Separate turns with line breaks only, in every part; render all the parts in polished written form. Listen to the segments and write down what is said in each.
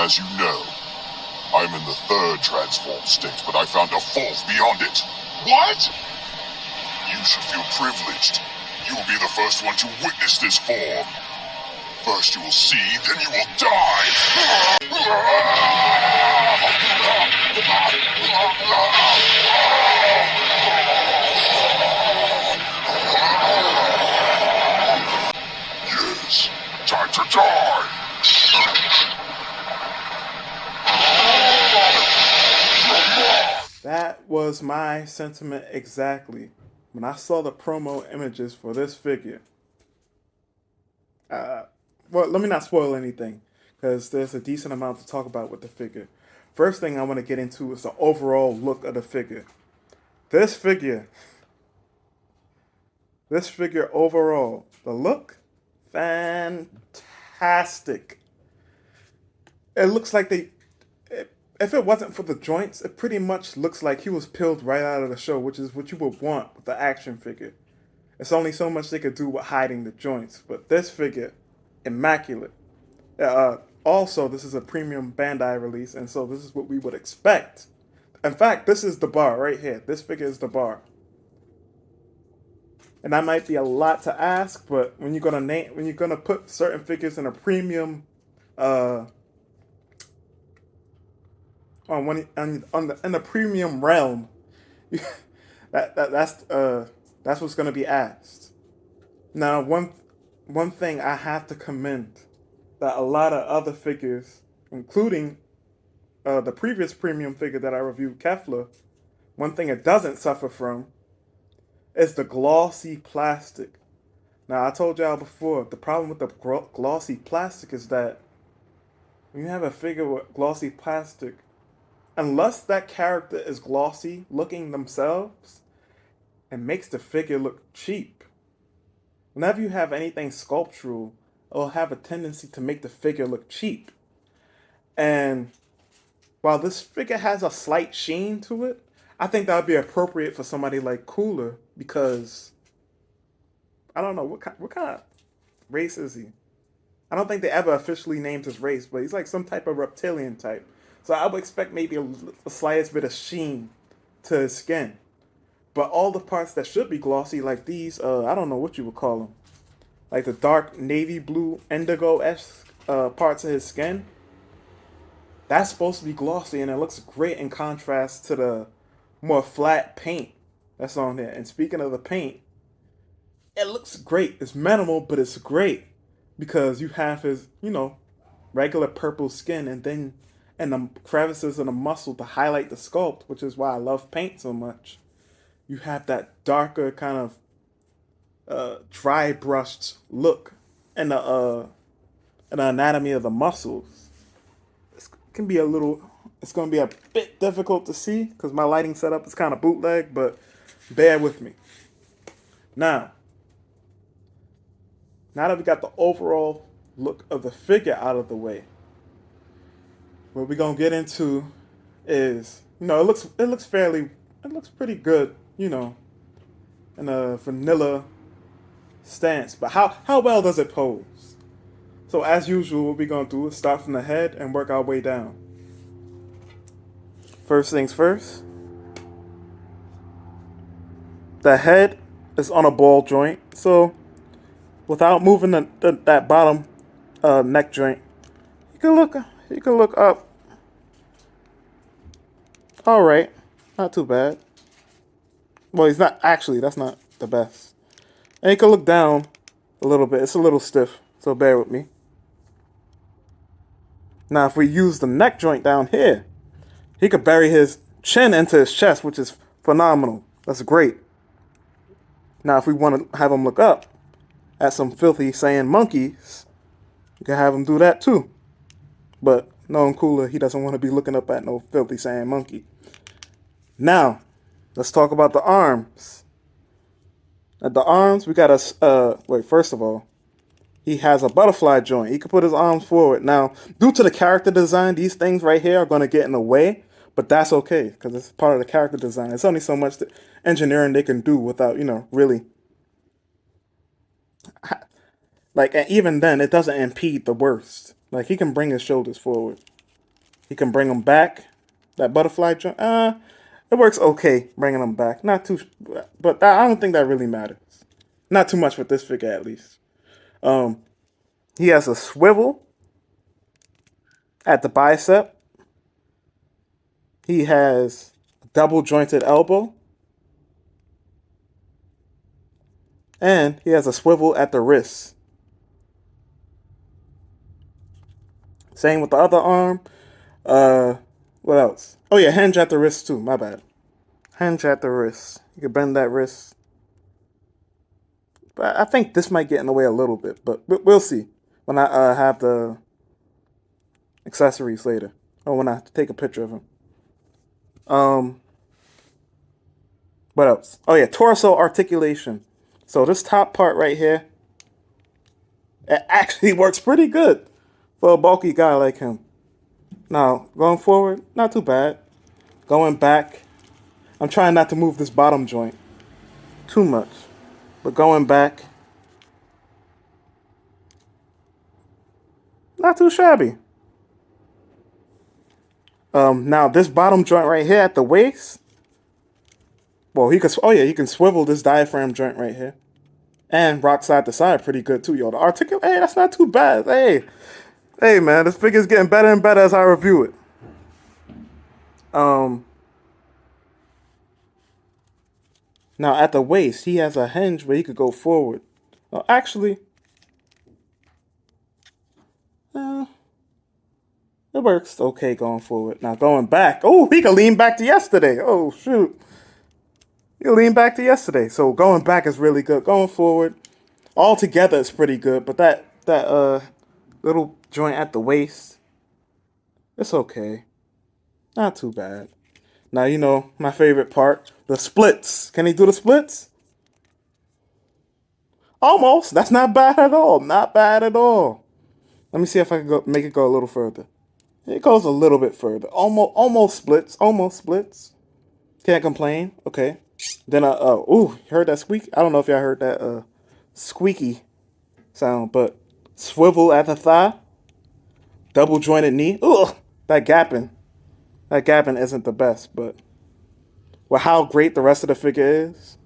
As you know, I'm in the third transform state, but I found a fourth beyond it. What? You should feel privileged. You will be the first one to witness this form. First you will see, then you will die! Yes, time to die!
That was my sentiment exactly when I saw the promo images for this figure. Well, let me not spoil anything, because there's a decent amount to talk about with the figure. First thing I want to get into is the overall look of the figure. This figure overall, the look, fantastic. It looks like if it wasn't for the joints, it pretty much looks like he was peeled right out of the show, which is what you would want with the action figure. It's only so much they could do with hiding the joints, but this figure, immaculate. Also, this is a premium Bandai release, and so this is what we would expect. In fact, this is the bar right here. This figure is the bar. And that might be a lot to ask, but when you're gonna put certain figures in a premium, in the premium realm, that's what's gonna be asked. Now, one thing I have to commend that a lot of other figures, including the previous premium figure that I reviewed, Kefla, one thing it doesn't suffer from is the glossy plastic. Now, I told y'all before, the problem with the glossy plastic is that when you have a figure with glossy plastic, unless that character is glossy looking themselves, it makes the figure look cheap. Whenever you have anything sculptural, it'll have a tendency to make the figure look cheap. And while this figure has a slight sheen to it, I think that would be appropriate for somebody like Cooler, because I don't know what kind of race is he. I don't think they ever officially named his race, but he's like some type of reptilian type. So I would expect maybe a slightest bit of sheen to his skin. But all the parts that should be glossy, like these, I don't know what you would call them, like the dark navy blue indigo-esque parts of his skin, that's supposed to be glossy, and it looks great in contrast to the more flat paint that's on there. And speaking of the paint, it looks great. It's minimal, but it's great because you have his, regular purple skin, and then and the crevices of the muscle to highlight the sculpt, which is why I love paint so much. You have that darker kind of dry brushed look in the anatomy of the muscles. It's going to be a bit difficult to see because my lighting setup is kind of bootleg, but bear with me. Now that we got the overall look of the figure out of the way, what we're going to get into is, it looks pretty good, in a vanilla stance. But how well does it pose? So as usual, what we're going to do is start from the head and work our way down. First things first, the head is on a ball joint. So without moving that bottom neck joint, you can look up. All right, not too bad. Well, he's not actually. That's not the best. And you can look down a little bit. It's a little stiff, so bear with me. Now, if we use the neck joint down here, he could bury his chin into his chest, which is phenomenal. That's great. Now, if we want to have him look up at some filthy Saiyan monkeys, you can have him do that too. But knowing Cooler, he doesn't want to be looking up at no filthy Saiyan monkey. Now, let's talk about the arms. At the arms, we got first of all, he has a butterfly joint. He can put his arms forward. Now, due to the character design, these things right here are going to get in the way, but that's okay because it's part of the character design. There's only so much engineering they can do without, really. And even then, it doesn't impede the worst. Like, he can bring his shoulders forward. He can bring them back. That butterfly joint, it works okay bringing them back. Not too, but I don't think that really matters. Not too much with this figure, at least. He has a swivel at the bicep. He has a double jointed elbow. And he has a swivel at the wrist. Same with the other arm. What else? Oh yeah, hinge at the wrist too. My bad. Hinge at the wrist. You can bend that wrist. But I think this might get in the way a little bit, but we'll see when I have the accessories later, or when I take a picture of him. What else? Oh yeah, torso articulation. So this top part right here, it actually works pretty good for a bulky guy like him. Now, going forward, not too bad. Going back, I'm trying not to move this bottom joint too much. But going back, not too shabby. Now this bottom joint right here at the waist, well, he can swivel this diaphragm joint right here. And rock side to side pretty good too, yo. The articulate, hey, that's not too bad. Hey man, this figure's getting better and better as I review it. Now at the waist, he has a hinge where he could go forward. Well, actually, it works okay going forward. Now going back, oh, he can lean back to yesterday. Oh shoot, he can lean back to yesterday. So going back is really good. Going forward, all together is pretty good. But that little joint at the waist, it's okay, not too bad. Now, you know, my favorite part, the splits. Can he do the splits? Almost. That's not bad at all. Not bad at all. Let me see if I can make it go a little further. It goes a little bit further. Almost splits. Almost splits. Can't complain. Okay. Then you heard that squeak? I don't know if y'all heard that squeaky sound, but swivel at the thigh. Double jointed knee. Ugh, that gapping. That gapping isn't the best, but with how great the rest of the figure is,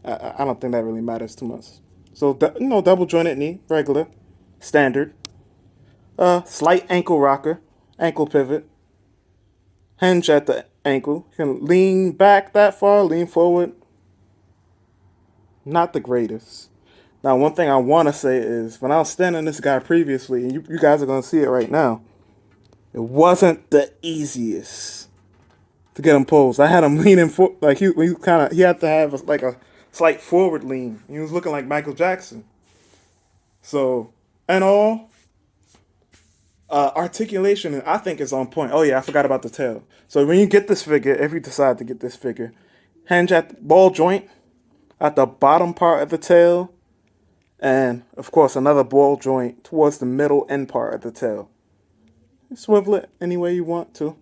I don't think that really matters too much. So, double jointed knee, regular, standard. Slight ankle rocker, ankle pivot. Hinge at the ankle. You can lean back that far, lean forward. Not the greatest. Now, one thing I want to say is, when I was standing this guy previously, and you guys are going to see it right now, it wasn't the easiest to get him posed. I had him leaning for like he had to have like a slight forward lean. He was looking like Michael Jackson. So, and all articulation, I think, is on point. Oh yeah, I forgot about the tail. So when you get this figure, if you decide to get this figure, hinge at the ball joint at the bottom part of the tail, and of course another ball joint towards the middle end part of the tail. Swivel it any way you want to.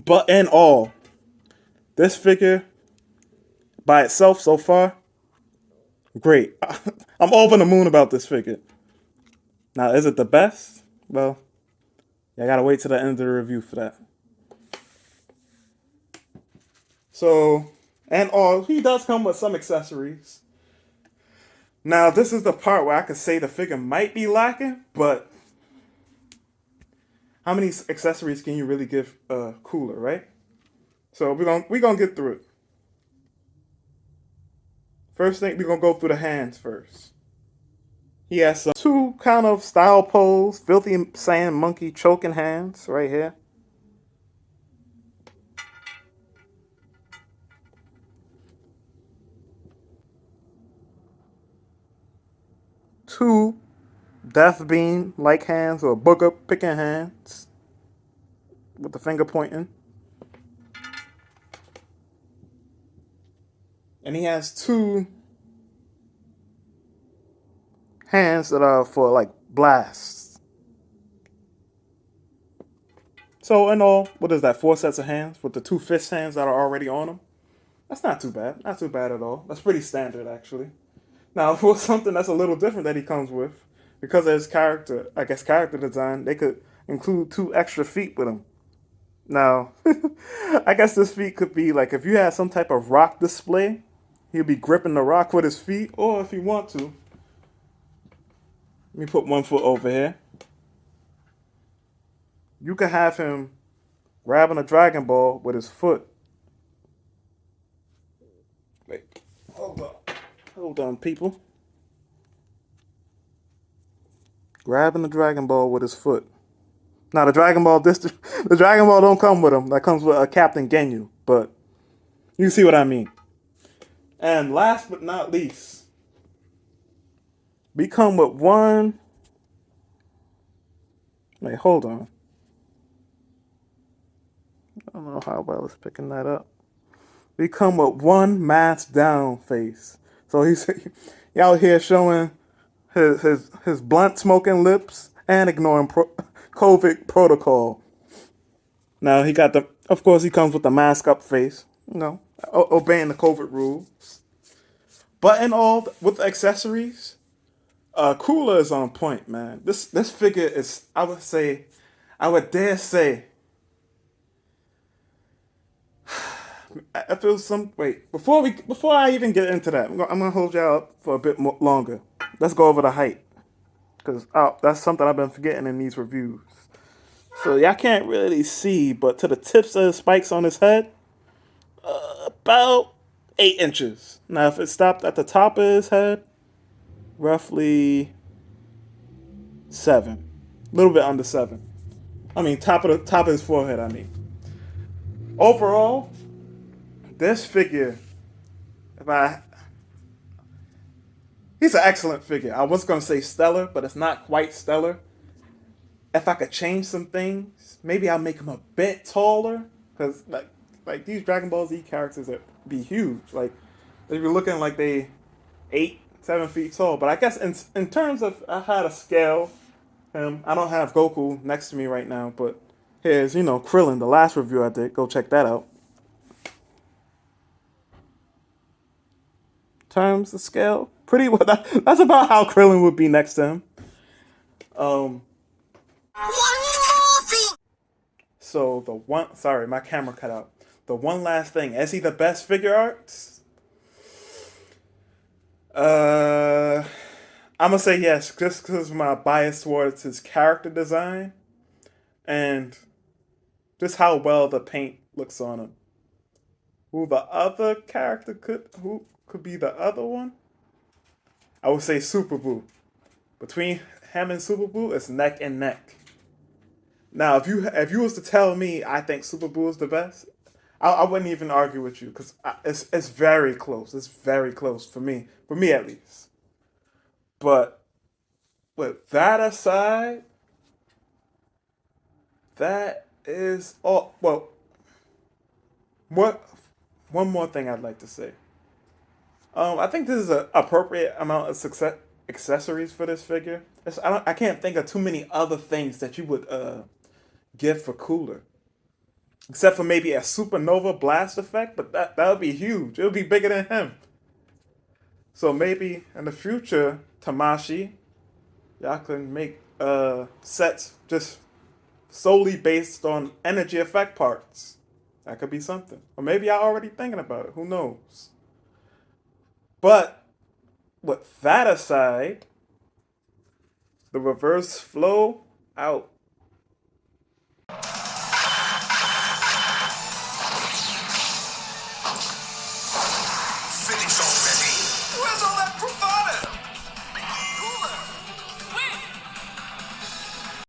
But in all, this figure by itself so far, great. I'm over the moon about this figure. Now, is it the best? Well, I gotta wait till the end of the review for that. So, and all, he does come with some accessories. Now, this is the part where I could say the figure might be lacking, but how many accessories can you really give Cooler, right? So we're gonna get through it. First thing, we're gonna go through the hands first. He has some two kind of style pose, filthy sand monkey choking hands right here. Two death beam like hands, or booger picking hands with the finger pointing. And he has two hands that are for like blasts. So in all, what is that? 4 sets of hands with the 2 fist hands that are already on him. That's not too bad. Not too bad at all. That's pretty standard, actually. Now, for something that's a little different that he comes with, because of his character, I guess character design, they could include 2 extra feet with him. Now, I guess this feat could be like if you had some type of rock display, he'll be gripping the rock with his feet, or if you want to, let me put 1 foot over here. You could have him grabbing a Dragon Ball with his foot. Wait, hold on, people. Grabbing the Dragon Ball with his foot. Now the Dragon Ball don't come with him. That comes with a Captain Ginyu, but you see what I mean. And last but not least, we come with one. Wait, hold on. I don't know how well it's picking that up. We come with one masked down face. So he's out here showing his blunt smoking lips and ignoring COVID protocol. Now he got of course he comes with the mask up face, obeying the COVID rules. But in all, with the accessories, Cooler is on point, man. This figure is, I would dare say, I feel before I even get into that, I'm gonna hold y'all up for a bit more longer. Let's go over the height, because that's something I've been forgetting in these reviews. So y'all can't really see, but to the tips of the spikes on his head, about 8 inches. Now if it stopped at the top of his head, roughly 7, a little bit under 7. I mean top of his forehead. I mean, overall, this figure, he's an excellent figure. I was gonna say stellar, but it's not quite stellar. If I could change some things, maybe I'll make him a bit taller, because like these Dragon Ball Z characters be huge. Like they'd be looking like they 8-7 feet tall. But I guess in terms of how to scale him, I don't have Goku next to me right now, but here's Krillin, the last review I did. Go check that out. Terms of scale, pretty well. That's about how Krillin would be next to him.
One more thing.
So sorry, my camera cut out. The one last thing, is he the best figure arts? I'm gonna say yes, just because of my bias towards his character design and just how well the paint looks on him. Who could be the other one? I would say Super Boo. Between him and Super Boo, it's neck and neck. Now, if you was to tell me I think Super Boo is the best, I wouldn't even argue with you, because it's very close. It's very close for me at least. But with that aside, that is all. Well, one more thing I'd like to say. I think this is an appropriate amount of accessories for this figure. I can't think of too many other things that you would give for Cooler, except for maybe a supernova blast effect. But that would be huge. It would be bigger than him. So maybe in the future, Tamashi, y'all can make sets just solely based on energy effect parts. That could be something. Or maybe y'all already thinking about it. Who knows? But with that aside, the reverse flow out.
Finish already. Where's all that bravado?